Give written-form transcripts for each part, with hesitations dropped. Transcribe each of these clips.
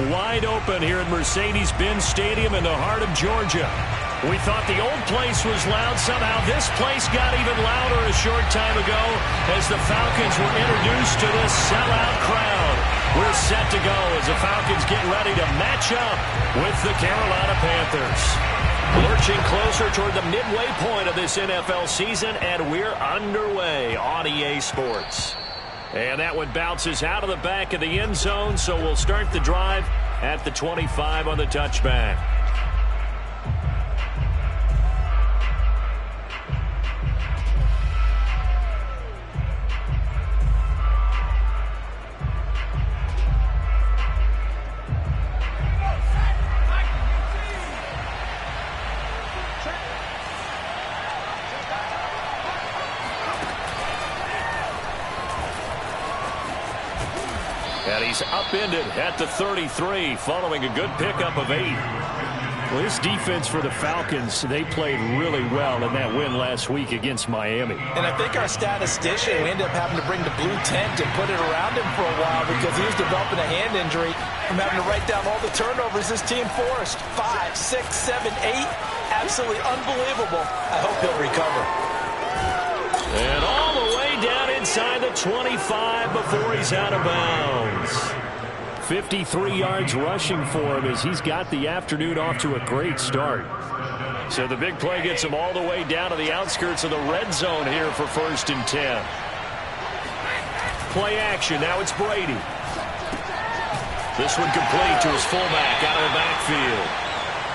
wide open here at Mercedes-Benz Stadium in the heart of Georgia. We thought the old place was loud. Somehow this place got even louder a short time ago as the Falcons were introduced to this sellout crowd. We're set to go as the Falcons get ready to match up with the Carolina Panthers. Lurching closer toward the midway point of this NFL season, and we're underway on EA Sports. And that one bounces out of the back of the end zone, so we'll start the drive at the 25 on the touchback. And he's upended at the 33 following a good pickup of 8. Well, this defense for the Falcons, they played really well in that win last week against Miami. And I think our statistician, we ended up having to bring the blue tent and put it around him for a while because he was developing a hand injury from having to write down all the turnovers this team forced. 5, 6, 7, 8. Absolutely unbelievable. I hope he'll recover. And all the way down inside the 25 before he's out of bounds. 53 yards rushing for him as he's got the afternoon off to a great start. So the big play gets him all the way down to the outskirts of the red zone here for 1st and 10. Play action. Now it's Brady. This one complete to his fullback out of the backfield.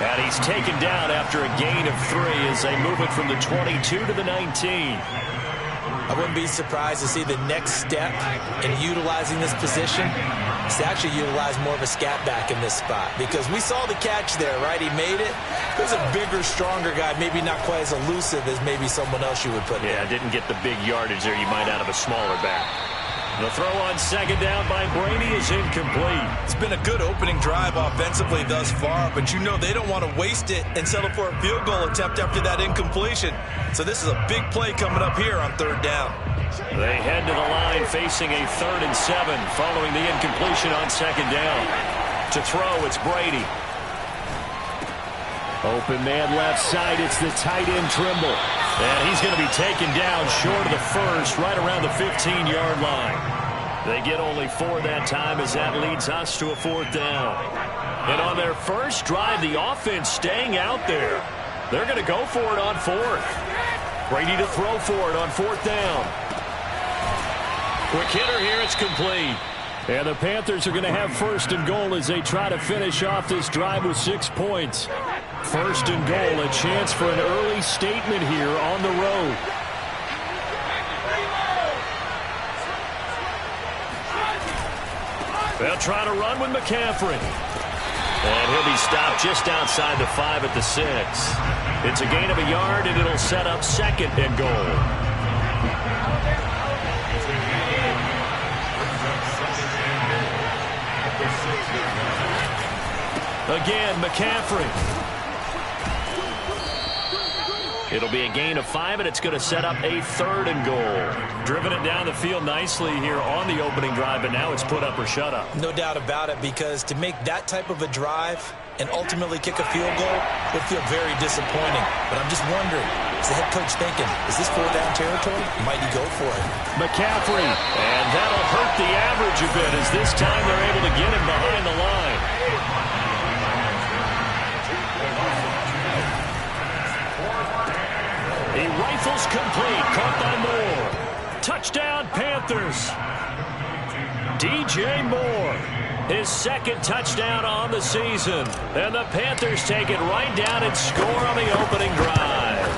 And he's taken down after a gain of 3 as they move it from the 22 to the 19. I wouldn't be surprised to see the next step in utilizing this position is to actually utilize more of a scat back in this spot. Because we saw the catch there, right? He made it. There's a bigger, stronger guy, maybe not quite as elusive as maybe someone else you would put there. Yeah, didn't get the big yardage there you might out of a smaller back. The throw on 2nd down by Brady is incomplete. It's been a good opening drive offensively thus far, but you know they don't want to waste it and settle for a field goal attempt after that incompletion. So this is a big play coming up here on 3rd down. They head to the line facing a 3rd and 7 following the incompletion on 2nd down. To throw, it's Brady. Open man left side. It's the tight end Trimble. And he's going to be taken down short of the 1st, right around the 15-yard line. They get only 4 that time as that leads us to a 4th down. And on their first drive, the offense staying out there. They're going to go for it on 4th. Brady to throw for it on 4th down. Quick hitter here, it's complete. And the Panthers are going to have 1st and goal as they try to finish off this drive with 6 points. 1st and goal, a chance for an early statement here on the road. They'll try to run with McCaffrey. And he'll be stopped just outside the 5 at the 6. It's a gain of a yard, and it'll set up 2nd and goal. Again, McCaffrey. It'll be a gain of 5, and it's going to set up a 3rd and goal. Driven it down the field nicely here on the opening drive, but now it's put up or shut up. No doubt about it, because to make that type of a drive and ultimately kick a field goal would feel very disappointing. But I'm just wondering, is the head coach thinking, is this 4th down territory? Might he go for it? McCaffrey. And that'll hurt the average a bit as this time they're able to get him behind the line. He rifles complete, caught by Moore. Touchdown, Panthers. DJ Moore, his 2nd touchdown on the season. And the Panthers take it right down and score on the opening drive.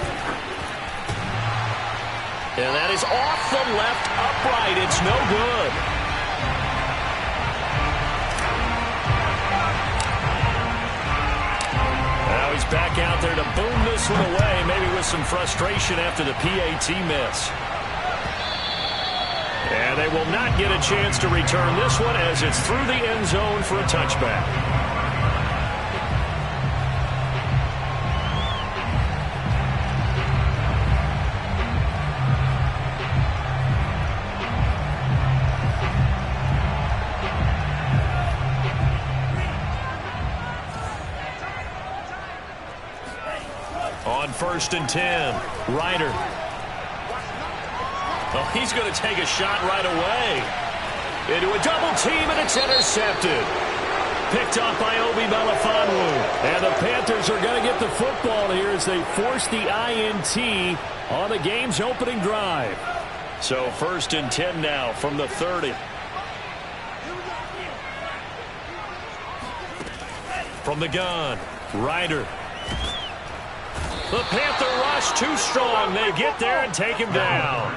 And that is off the left upright. It's no good. Now he's back out there to boom this one away, maybe with some frustration after the PAT miss. And they will not get a chance to return this one as it's through the end zone for a touchback. On 1st and 10, Ryder. Oh, he's going to take a shot right away. Into a double team, and it's intercepted. Picked off by Obi Melifonwu. And the Panthers are going to get the football here as they force the INT on the game's opening drive. So 1st and 10 now from the 30. From the gun, Ryder. The Panther rush too strong. They get there and take him down.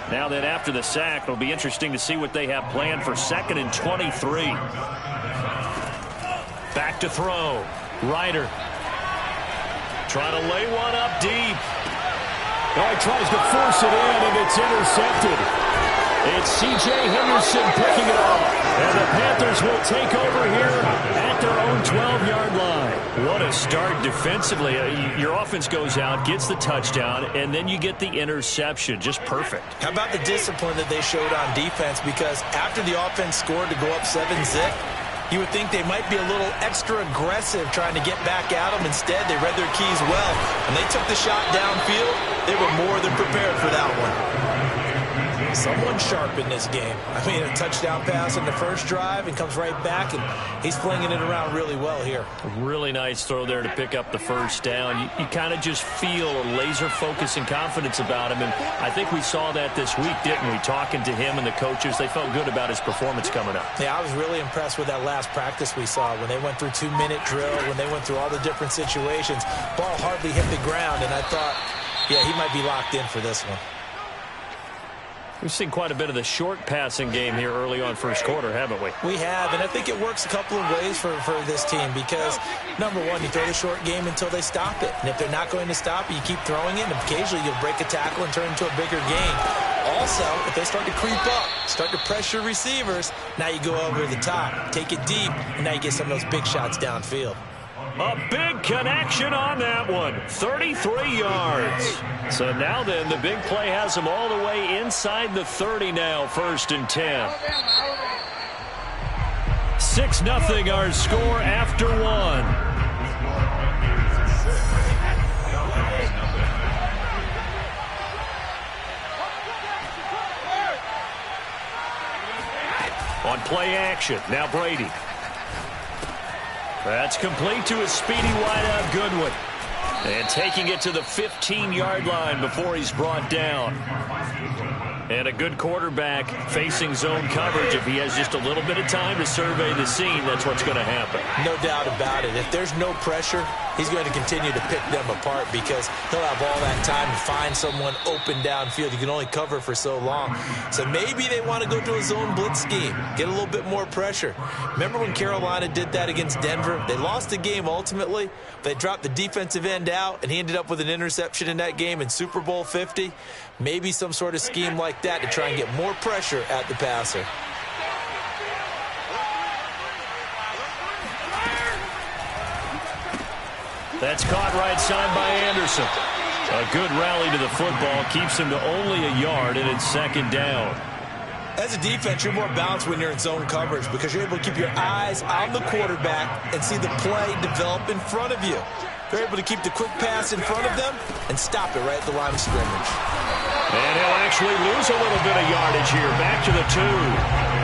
Now then, after the sack, it'll be interesting to see what they have planned for 2nd and 23. Back to throw. Ryder. Trying to lay one up deep. Oh, he tries to force it in, and it's intercepted. It's C.J. Henderson picking it up. And the Panthers will take over here at their own 12-yard line. What a start defensively. Your offense goes out, gets the touchdown, and then you get the interception. Just perfect. How about the discipline that they showed on defense? Because after the offense scored to go up 7-zip, you would think they might be a little extra aggressive trying to get back at them. Instead, they read their keys well. When they took the shot downfield, they were more than prepared for that one. Someone sharp in this game. I mean, a touchdown pass in the first drive and comes right back, and he's flinging it around really well here. Really nice throw there to pick up the first down. You kind of just feel a laser focus and confidence about him, and I think we saw that this week, didn't we? Talking to him and the coaches, they felt good about his performance coming up. Yeah, I was really impressed with that last practice we saw when they went through 2-minute drill, when they went through all the different situations. Ball hardly hit the ground, and I thought, yeah, he might be locked in for this one. We've seen quite a bit of the short passing game here early on first quarter, haven't we? We have, and I think it works a couple of ways for this team because, number one, you throw the short game until they stop it. And if they're not going to stop it, you keep throwing it, and occasionally you'll break a tackle and turn into a bigger gain. Also, if they start to creep up, start to pressure receivers, now you go over the top, take it deep, and now you get some of those big shots downfield. A big connection on that one. 33 yards. So now then, the big play has them all the way inside the 30 now, 1st and 10. 6-0 our score after one. On play action, now Brady. That's complete to a speedy wideout Goodwin. And taking it to the 15-yard line before he's brought down. And a good quarterback facing zone coverage. If he has just a little bit of time to survey the scene, that's what's going to happen. No doubt about it. If there's no pressure, he's going to continue to pick them apart because he'll have all that time to find someone open downfield. You can only cover for so long. So maybe they want to go to a zone blitz scheme, get a little bit more pressure. Remember when Carolina did that against Denver? They lost the game ultimately. They dropped the defensive end out, and he ended up with an interception in that game in Super Bowl 50. Maybe some sort of scheme like that to try and get more pressure at the passer. That's caught right side by Anderson. A good rally to the football keeps him to only a yard, and it's 2nd down. As a defense, you're more balanced when you're in zone coverage because you're able to keep your eyes on the quarterback and see the play develop in front of you. They're able to keep the quick pass in front of them and stop it right at the line of scrimmage. And he'll actually lose a little bit of yardage here. Back to the 2.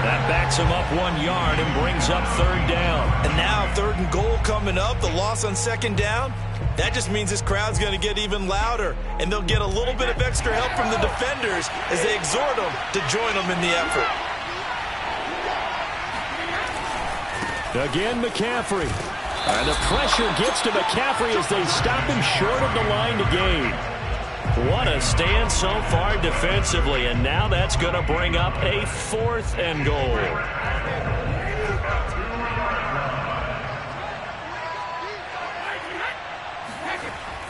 That backs him up 1 yard and brings up 3rd down. And now 3rd and goal coming up. The loss on 2nd down. That just means this crowd's going to get even louder. And they'll get a little bit of extra help from the defenders as they exhort them to join them in the effort. Again, McCaffrey. And the pressure gets to McCaffrey as they stop him short of the line to gain. What a stand so far defensively, and now that's going to bring up a 4th and goal.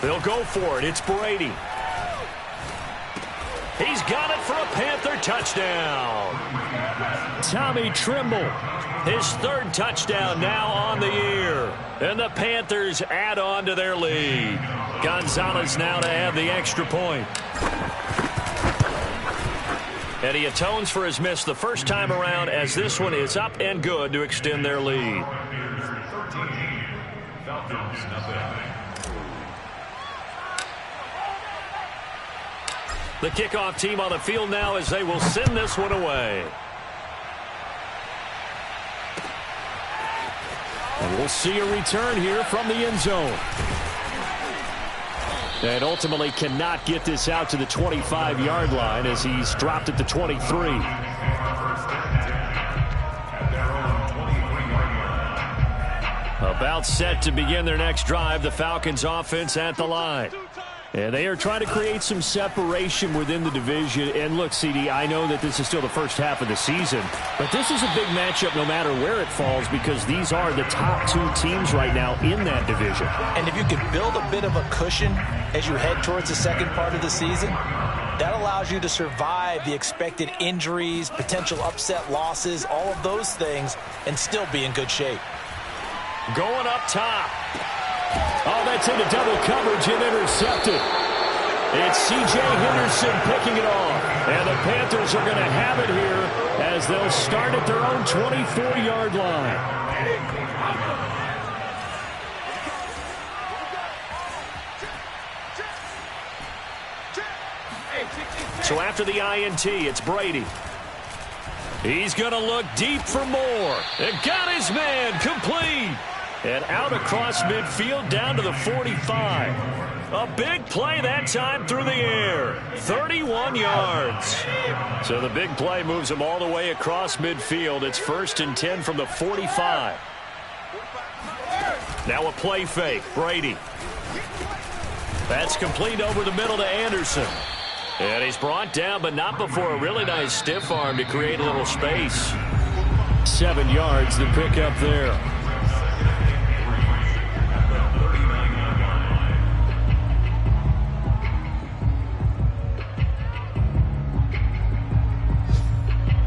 They'll go for it. It's Brady. He's got it for a Panther touchdown. Tommy Tremble. His 3rd touchdown now on the year. And the Panthers add on to their lead. Gonzalez now to have the extra point. And he atones for his miss the first time around as this one is up and good to extend their lead. The kickoff team on the field now as they will send this one away. And we'll see a return here from the end zone. And ultimately cannot get this out to the 25-yard line as he's dropped at the 23. About set to begin their next drive, the Falcons offense at the line. And they are trying to create some separation within the division. And look, CD, I know that this is still the first half of the season, but this is a big matchup no matter where it falls because these are the top two teams right now in that division. And if you can build a bit of a cushion as you head towards the second part of the season, that allows you to survive the expected injuries, potential upset losses, all of those things, and still be in good shape. Going up top. Oh, that's into double coverage and intercepted. It's C.J. Henderson picking it off. And the Panthers are going to have it here as they'll start at their own 24-yard line. So after the INT, it's Brady. He's going to look deep for more. And got his man complete. And out across midfield down to the 45. A big play that time through the air. 31 yards. So the big play moves him all the way across midfield. It's 1st and 10 from the 45. Now a play fake. Brady. That's complete over the middle to Anderson. And he's brought down, but not before a really nice stiff arm to create a little space. 7 yards to pick up there.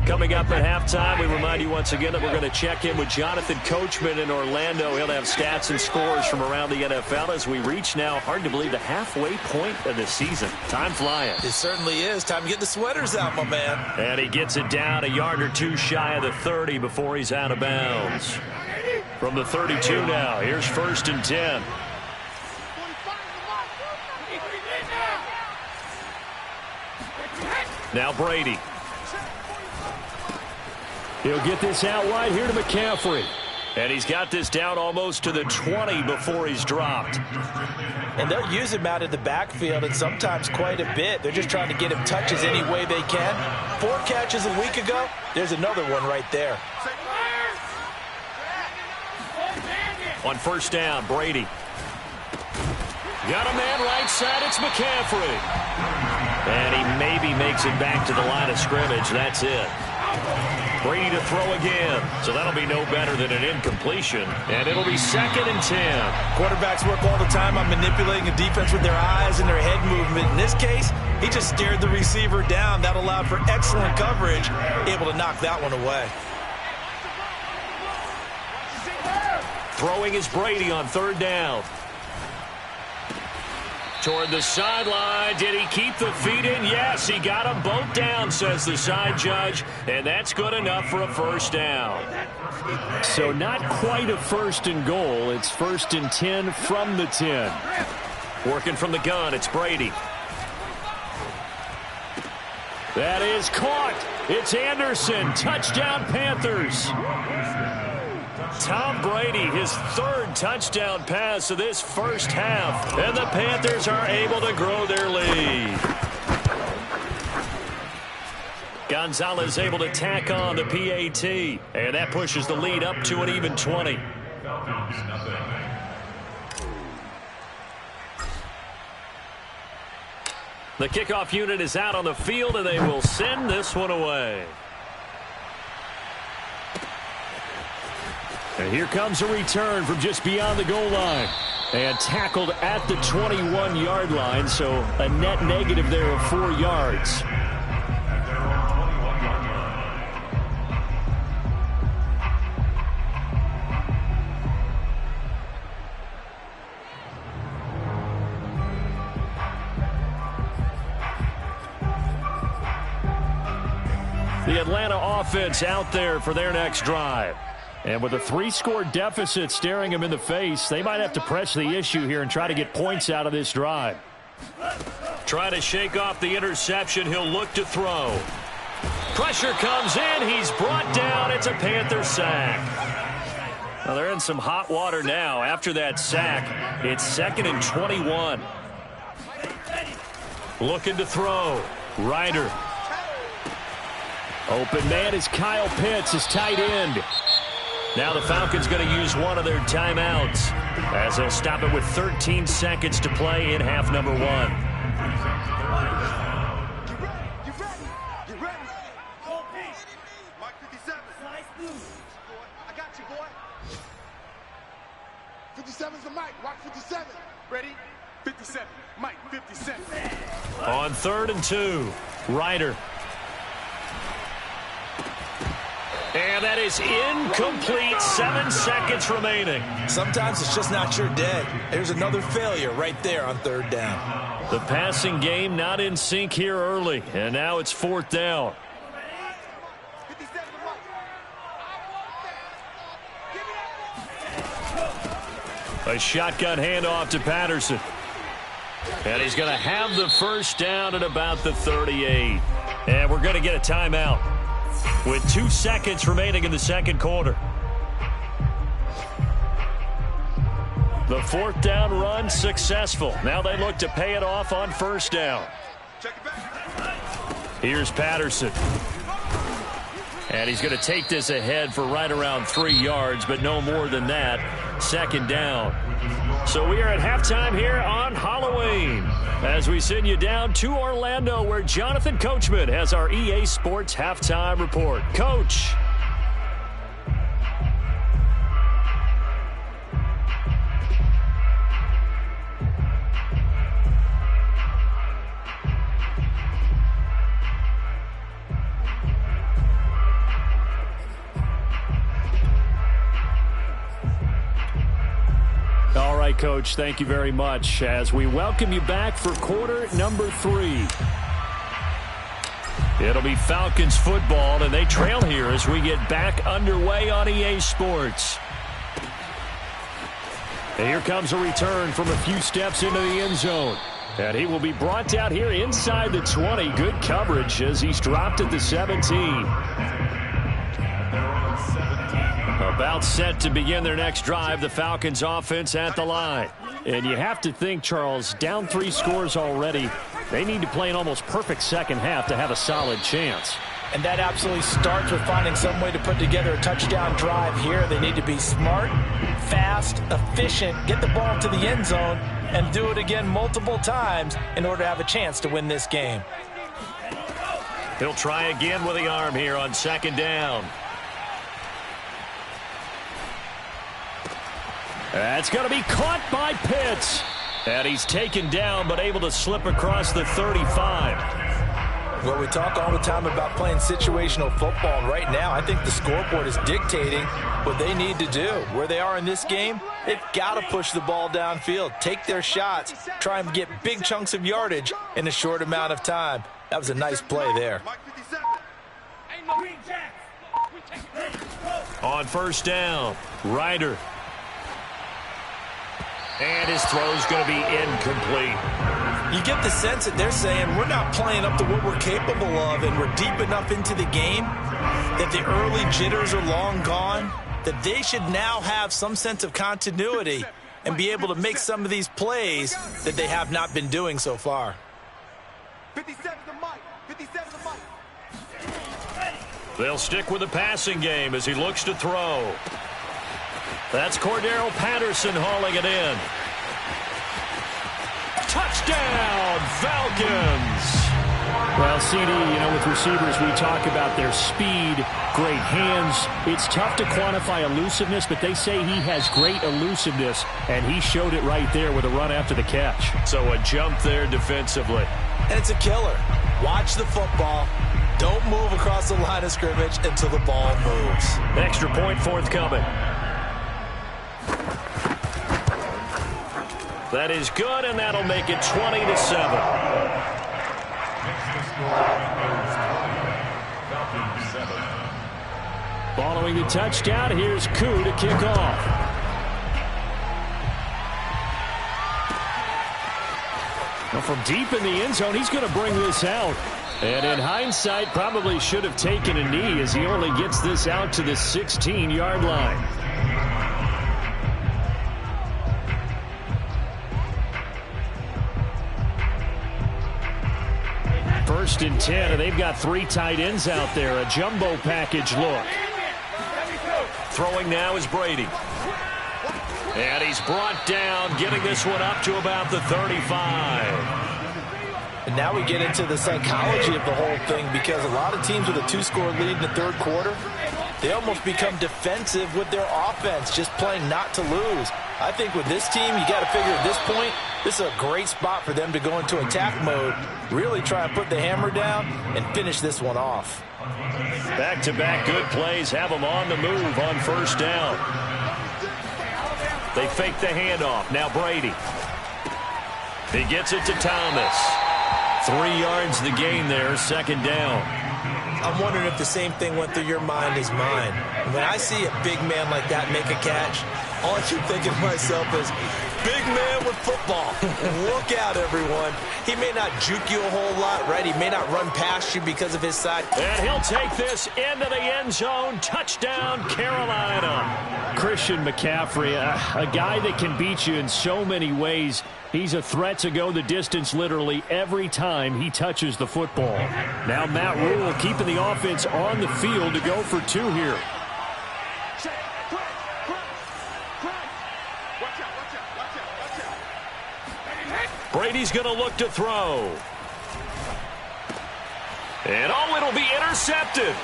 Coming up at halftime, we remind you once again that we're going to check in with Jonathan Coachman in Orlando. He'll have stats and scores from around the NFL as we reach now, hard to believe, the halfway point of the season. Time flying. It certainly is. Time to get the sweaters out, my man. And he gets it down a yard or two shy of the 30 before he's out of bounds. From the 32 now, here's 1st and 10. Now Brady. He'll get this out wide here to McCaffrey. And he's got this down almost to the 20 before he's dropped. And they'll use him out in the backfield and sometimes quite a bit. They're just trying to get him touches any way they can. 4 catches a week ago. There's another one right there. On 1st down, Brady. Got a man right side. It's McCaffrey. And he maybe makes it back to the line of scrimmage. That's it. Brady to throw again. So that'll be no better than an incompletion. And it'll be 2nd and 10. Quarterbacks work all the time on manipulating a defense with their eyes and their head movement. In this case, he just stared the receiver down. That allowed for excellent coverage, able to knock that one away. Throwing is Brady on 3rd down. Toward the sideline. Did he keep the feet in? Yes, he got them both down, says the side judge. And that's good enough for a 1st down. So not quite a 1st and goal. It's 1st and 10 from the 10. Working from the gun, it's Brady. That is caught. It's Anderson. Touchdown, Panthers. Tom Brady, his 3rd touchdown pass of this first half. And the Panthers are able to grow their lead. Gonzalez able to tack on the PAT. And that pushes the lead up to an even 20. The kickoff unit is out on the field, and they will send this one away. And here comes a return from just beyond the goal line. And tackled at the 21-yard line, so a net negative there of 4 yards. The Atlanta offense out there for their next drive. And with a 3-score deficit staring them in the face, they might have to press the issue here and try to get points out of this drive. Trying to shake off the interception. He'll look to throw. Pressure comes in. He's brought down. It's a Panther sack. Well, they're in some hot water now. After that sack, it's 2nd and 21. Looking to throw. Ryder. Open man is Kyle Pitts, his tight end. Now the Falcons going to use one of their timeouts as they'll stop it with 13 seconds to play in half number 1. Get ready. Mike 57. I got you, boy. 57's the mic. Watch 57. Ready? 57. Mike 57. On 3rd and 2, Ryder. And that is incomplete. 7 seconds remaining. Sometimes it's just not your day. There's another failure right there on 3rd down. The passing game not in sync here early, and now it's 4th down. 57's the mic. A shotgun handoff to Patterson. And he's going to have the first down at about the 38. And we're going to get a timeout with 2 seconds remaining in the second quarter. The 4th down run successful. Now they look to pay it off on 1st down. Here's Patterson. And he's going to take this ahead for right around 3 yards, but no more than that. 2nd down. So we are at halftime here on Halloween as we send you down to Orlando where Jonathan Coachman has our EA Sports halftime report. Coach. All right, Coach, thank you very much as we welcome you back for quarter number 3. It'll be Falcons football, and they trail here as we get back underway on EA Sports. And here comes a return from a few steps into the end zone. And he will be brought down here inside the 20. Good coverage as he's dropped at the 17. About set to begin their next drive, the Falcons offense at the line. And you have to think, Charles, down 3 scores already. They need to play an almost perfect second half to have a solid chance. And that absolutely starts with finding some way to put together a touchdown drive here. They need to be smart, fast, efficient, get the ball to the end zone, and do it again multiple times in order to have a chance to win this game. He'll try again with the arm here on 2nd down. That's going to be caught by Pitts. And he's taken down but able to slip across the 35. Well, we talk all the time about playing situational football. And right now, I think the scoreboard is dictating what they need to do. Where they are in this game, they've got to push the ball downfield, take their shots, try and get big chunks of yardage in a short amount of time. That was a nice play there. On 1st down, Ryder. And his throw's going to be incomplete. You get the sense that they're saying we're not playing up to what we're capable of, and we're deep enough into the game that the early jitters are long gone, that they should now have some sense of continuity and be able to make some of these plays that they have not been doing so far. 57's the mic. 57's the mic. They'll stick with the passing game as he looks to throw. That's Cordero Patterson hauling it in. Touchdown, Falcons! Well, CD, with receivers, we talk about their speed, great hands. It's tough to quantify elusiveness, but they say he has great elusiveness, and he showed it right there with a run after the catch. So a jump there defensively. And it's a killer. Watch the football. Don't move across the line of scrimmage until the ball moves. Extra point forthcoming. That is good, and that'll make it 20-7. Following the touchdown, here's Koo to kick off. Well, from deep in the end zone, he's going to bring this out. And in hindsight, probably should have taken a knee as he only gets this out to the 16-yard line. First and 10, and they've got 3 tight ends out there. A jumbo package look. Throwing now is Brady. And he's brought down, getting this one up to about the 35. And now we get into the psychology of the whole thing, because a lot of teams with a 2-score lead in the third quarter, they almost become defensive with their offense, just playing not to lose. I think with this team, you got to figure at this point, this is a great spot for them to go into attack mode, really try and put the hammer down and finish this one off. Back-to-back good plays have them on the move on first down. They fake the handoff. Now Brady. He gets it to Thomas. 3 yards the gain there, second down. I'm wondering if the same thing went through your mind as mine. When I see a big man like that make a catch, all I keep thinking to myself is, big man with football. Look out, everyone. He may not juke you a whole lot, right? He may not run past you because of his size. And he'll take this into the end zone. Touchdown, Carolina. Christian McCaffrey, a guy that can beat you in so many ways. He's a threat to go the distance literally every time he touches the football. Now Matt Rule keeping the offense on the field to go for 2 here. Brady's going to look to throw. And oh, it'll be intercepted.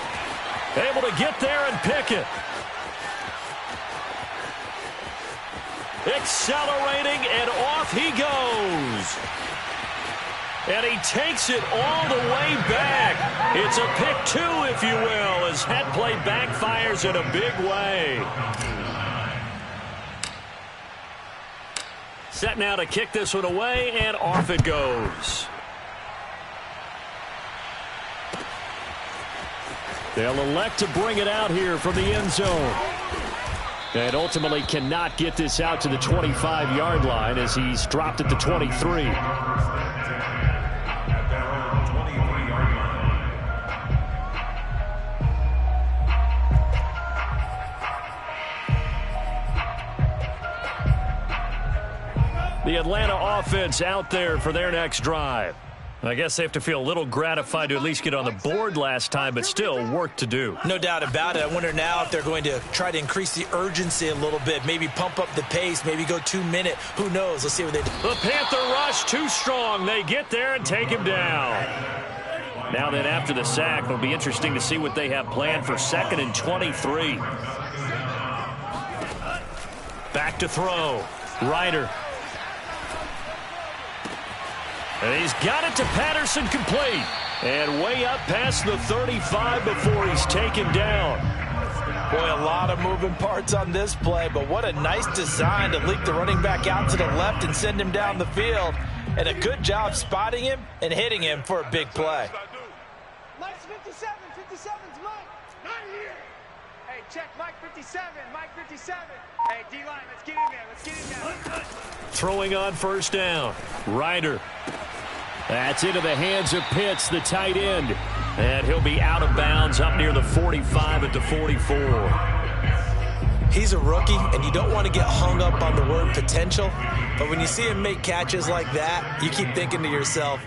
Able to get there and pick it. Accelerating, and off he goes. And he takes it all the way back. It's a pick 2, if you will, as head play backfires in a big way. Set now to kick this one away, and off it goes. They'll elect to bring it out here from the end zone. And ultimately cannot get this out to the 25-yard line as he's dropped at the 23. The Atlanta offense out there for their next drive. I guess they have to feel a little gratified to at least get on the board last time, but still work to do. No doubt about it. I wonder now if they're going to try to increase the urgency a little bit, maybe pump up the pace, maybe go 2 minute. Who knows? Let's see what they do. The Panther rush too strong. They get there and take him down. Now then, after the sack, it'll be interesting to see what they have planned for 2nd and 23. Back to throw. Ryder. And he's got it to Patterson, complete. And way up past the 35 before he's taken down. Boy, a lot of moving parts on this play, but what a nice design to leak the running back out to the left and send him down the field. And a good job spotting him and hitting him for a big play. Mike's 57. 57's Mike. Not here. Hey, check Mike 57. Mike 57. Hey, D-line, let's get in there. Let's get in there. Throwing on first down. Ryder. That's into the hands of Pitts, the tight end. And he'll be out of bounds up near the 45 at the 44. He's a rookie, and you don't want to get hung up on the word potential. But when you see him make catches like that, you keep thinking to yourself,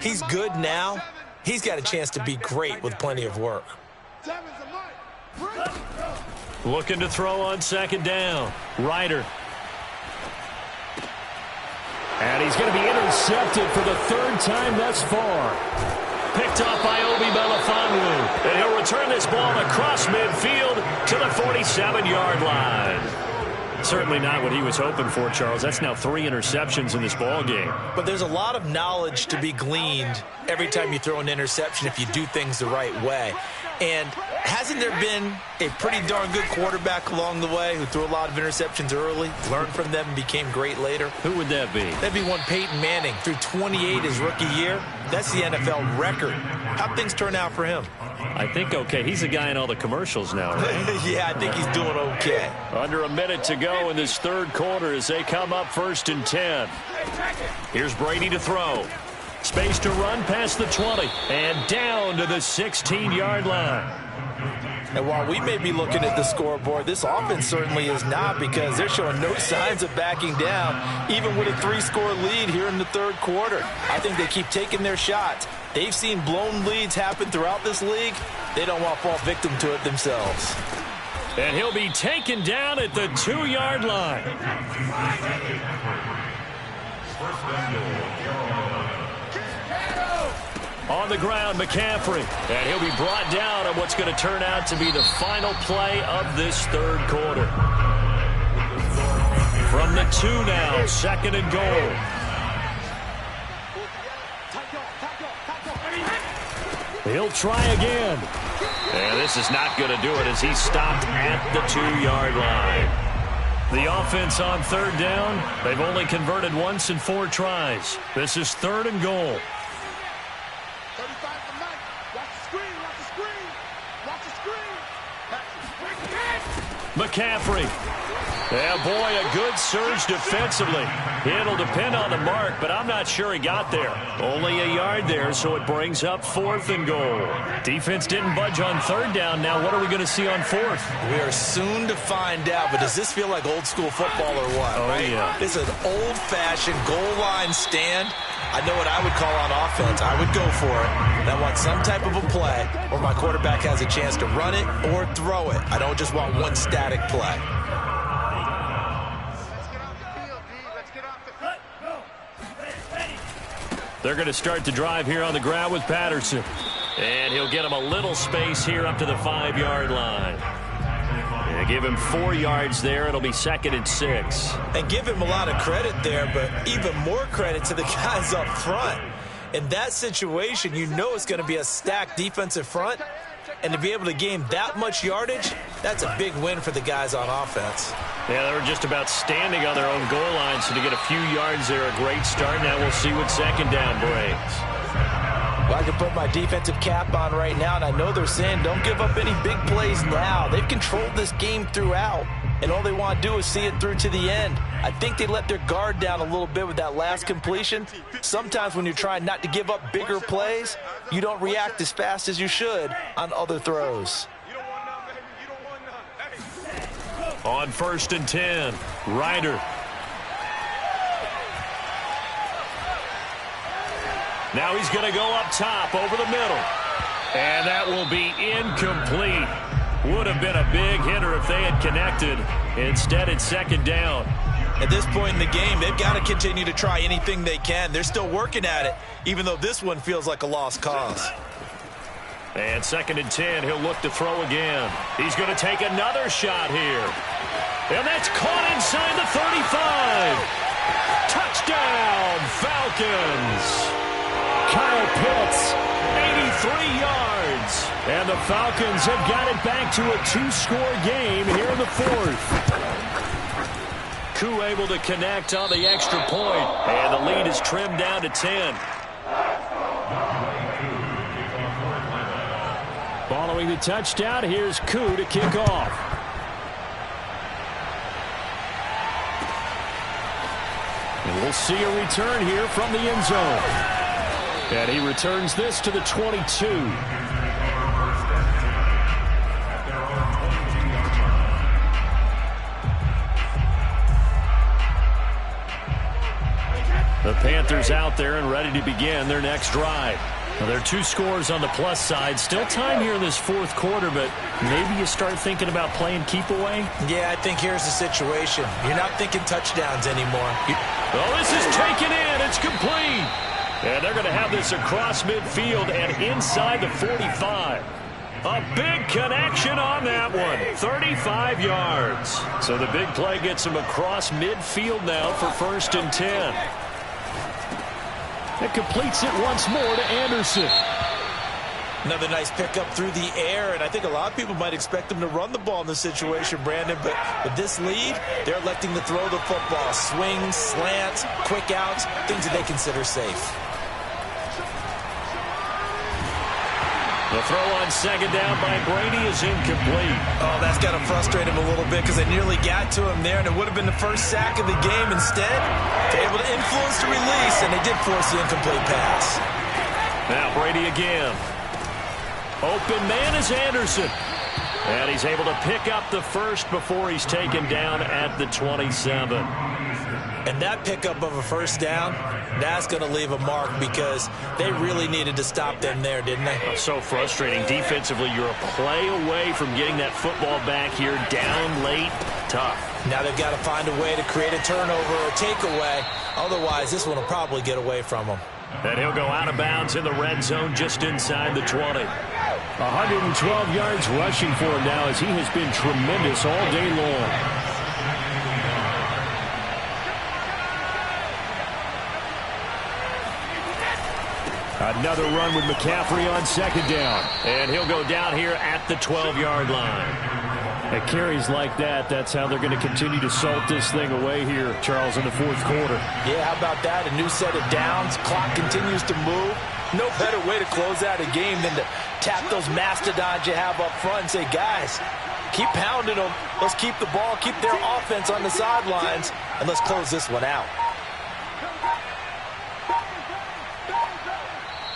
he's good now. He's got a chance to be great with plenty of work. Looking to throw on second down. Ryder. And he's going to be intercepted for the 3rd time thus far. Picked off by Obi Melifonwu. And he'll return this ball across midfield to the 47-yard line. Certainly not what he was hoping for, Charles. That's now 3 interceptions in this ball game. But there's a lot of knowledge to be gleaned every time you throw an interception if you do things the right way. And hasn't there been a pretty darn good quarterback along the way who threw a lot of interceptions early, learned from them, and became great later? Who would that be? That'd be one Peyton Manning, threw 28 his rookie year. That's the NFL record. How'd things turn out for him? I think okay. He's the guy in all the commercials now, right? Yeah, I think he's doing okay. Under a minute to go in this third quarter as they come up 1st and 10. Here's Brady to throw. Space to run past the 20 and down to the 16-yard line. And while we may be looking at the scoreboard, this offense certainly is not, because they're showing no signs of backing down, even with a 3-score lead here in the third quarter. I think they keep taking their shots. They've seen blown leads happen throughout this league. They don't want to fall victim to it themselves. And he'll be taken down at the 2-yard line. On the ground, McCaffrey. And he'll be brought down on what's going to turn out to be the final play of this third quarter. From the 2 now, 2nd and goal. He'll try again. And this is not going to do it as he's stopped at the 2-yard line. The offense on 3rd down, they've only converted once in 4 tries. This is 3rd and goal. McCaffrey. Yeah, boy, a good surge defensively. It'll depend on the mark, but I'm not sure he got there. Only a yard there, so it brings up 4th and goal. Defense didn't budge on 3rd down. Now what are we going to see on 4th? We are soon to find out, but does this feel like old school football or what? Oh, right? Yeah. This is an old-fashioned goal line stand. I know what I would call on offense. I would go for it. And I want some type of a play where my quarterback has a chance to run it or throw it. I don't just want one static play. They're going to start the drive here on the ground with Patterson. And he'll get him a little space here up to the 5-yard line. Yeah, give him 4 yards there. It'll be 2nd and 6. And give him a lot of credit there, but even more credit to the guys up front. In that situation, you know it's going to be a stacked defensive front. And to be able to gain that much yardage, that's a big win for the guys on offense. Yeah, they were just about standing on their own goal line, so to get a few yards there, a great start. Now we'll see what 2nd down brings. Well, I can put my defensive cap on right now, and I know they're saying don't give up any big plays now. They've controlled this game throughout, and all they want to do is see it through to the end. I think they let their guard down a little bit with that last completion. Sometimes when you're trying not to give up bigger plays, you don't react as fast as you should on other throws. On 1st and 10, Ryder. Now he's going to go up top over the middle. And that will be incomplete. Would have been a big hitter if they had connected. Instead, it's 2nd down. At this point in the game, they've got to continue to try anything they can. They're still working at it, even though this one feels like a lost cause. And 2nd and 10, he'll look to throw again. He's going to take another shot here. And that's caught inside the 35. Touchdown, Falcons. Kyle Pitts, 83 yards. And the Falcons have got it back to a 2-score game here in the 4th. Koo able to connect on the extra point. And the lead is trimmed down to 10. Following the touchdown, here's Koo to kick off. And we'll see a return here from the end zone. And he returns this to the 22. The Panthers out there and ready to begin their next drive. Now, there are 2 scores on the plus side. Still time here in this 4th quarter, but maybe you start thinking about playing keep away? Yeah, I think here's the situation. You're not thinking touchdowns anymore. Oh, this is taken in. It's complete. And they're going to have this across midfield and inside the 45. A big connection on that one. 35 yards. So the big play gets them across midfield now for 1st and 10. It completes it once more to Anderson. Another nice pickup through the air, and I think a lot of people might expect them to run the ball in this situation, Brandon, but with this lead, they're electing to throw the football. Swings, slants, quick outs, things that they consider safe. The throw on second down by Brady is incomplete. Oh, that's got to frustrate him a little bit because they nearly got to him there, and it would have been the first sack of the game. Instead, they're able to influence the release, and they did force the incomplete pass. Now Brady again. Open man is Anderson. And he's able to pick up the first before he's taken down at the 27. And that pickup of a first down, that's going to leave a mark because they really needed to stop them there, didn't they? Oh, so frustrating. Defensively, you're a play away from getting that football back here. Down late, tough. Now they've got to find a way to create a turnover or takeaway. Otherwise, this one will probably get away from them. And he'll go out of bounds in the red zone just inside the 20. 112 yards rushing for him now as he has been tremendous all day long. Another run with McCaffrey on second down. And he'll go down here at the 12-yard line. At carries like that, that's how they're going to continue to salt this thing away here, Charles, in the fourth quarter. Yeah, how about that? A new set of downs. Clock continues to move. No better way to close out a game than to tap those mastodons you have up front and say, guys, keep pounding them. Let's keep the ball, keep their offense on the sidelines, and let's close this one out.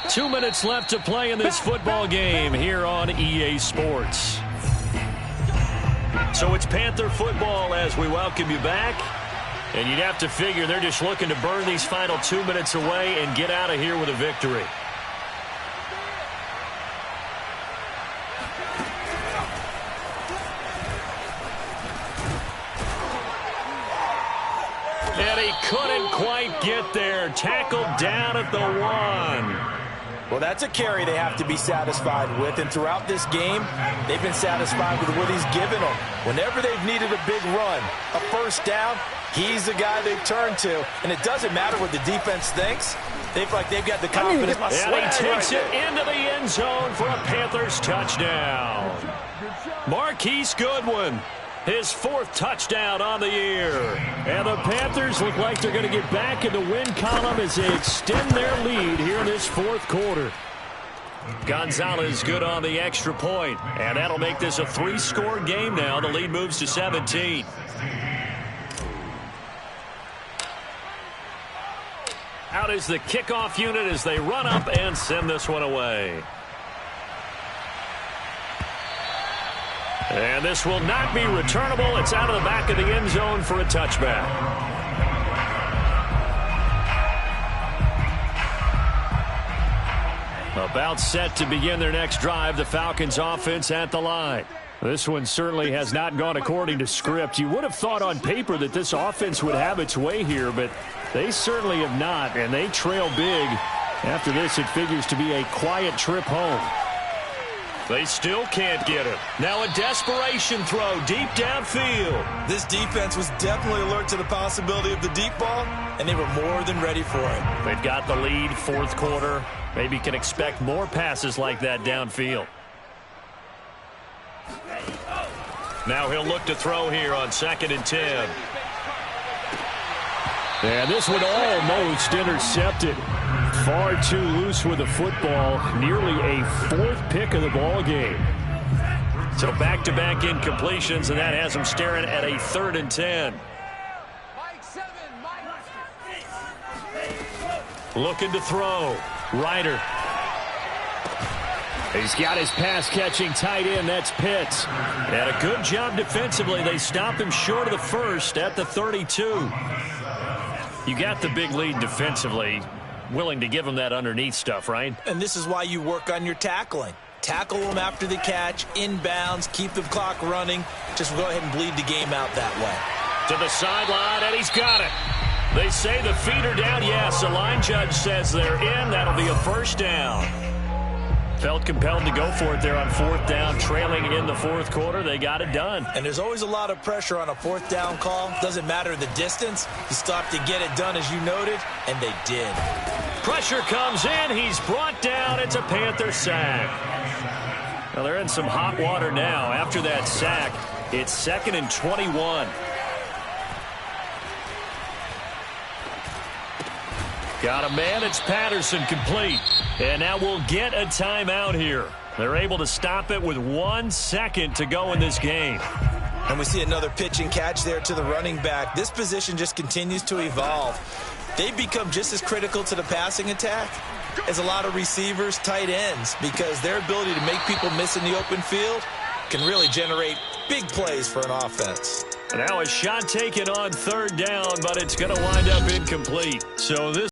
2 minutes left to play in this football game here on EA Sports. So it's Panther football as we welcome you back. And you'd have to figure they're just looking to burn these final 2 minutes away and get out of here with a victory. And he couldn't quite get there. Tackled down at the 1. Well, that's a carry they have to be satisfied with, and throughout this game, they've been satisfied with what he's given them. Whenever they've needed a big run, a first down, he's the guy they've turned to, and it doesn't matter what the defense thinks. They've got the confidence. And he takes it into the end zone for a Panthers touchdown. Marquise Goodwin, his 4th touchdown on the year. And the Panthers look like they're going to get back in the win column as they extend their lead here in this fourth quarter. Gonzalez good on the extra point, and that'll make this a 3-score game now. The lead moves to 17. Out is the kickoff unit as they run up and send this one away. And this will not be returnable. It's out of the back of the end zone for a touchback. About set to begin their next drive, the Falcons offense at the line. This one certainly has not gone according to script. You would have thought on paper that this offense would have its way here, but they certainly have not, and they trail big. After this, it figures to be a quiet trip home. They still can't get it. Now a desperation throw deep downfield. This defense was definitely alert to the possibility of the deep ball, and they were more than ready for it. They've got the lead, fourth quarter. Maybe can expect more passes like that downfield. Now he'll look to throw here on 2nd and 10. And this one almost intercepted. Far too loose with the football. Nearly a 4th pick of the ball game. So back-to-back incompletions, and that has them staring at a 3rd and 10. Looking to throw. Ryder. He's got his pass-catching tight end. That's Pitts. And a good job defensively. They stopped him short of the first at the 32. You got the big lead defensively. Willing to give him that underneath stuff, right? And this is why you work on your tackling. Tackle them after the catch, inbounds, keep the clock running. Just go ahead and bleed the game out that way. To the sideline, and he's got it. They say the feet are down. Yes, the line judge says they're in. That'll be a first down. Felt compelled to go for it there on 4th down, trailing in the fourth quarter. They got it done. And there's always a lot of pressure on a 4th down call. Doesn't matter the distance. You stop to get it done, as you noted, and they did. Pressure comes in. He's brought down. It's a Panther sack. Well, they're in some hot water now. After that sack, it's 2nd and 21. Got a man. It's Patterson complete. And now we'll get a timeout here. They're able to stop it with 1 second to go in this game. And we see another pitch and catch there to the running back. This position just continues to evolve. They've become just as critical to the passing attack as a lot of receivers, tight ends, because their ability to make people miss in the open field can really generate big plays for an offense. Now a shot taken on 3rd down, but it's going to wind up incomplete. So this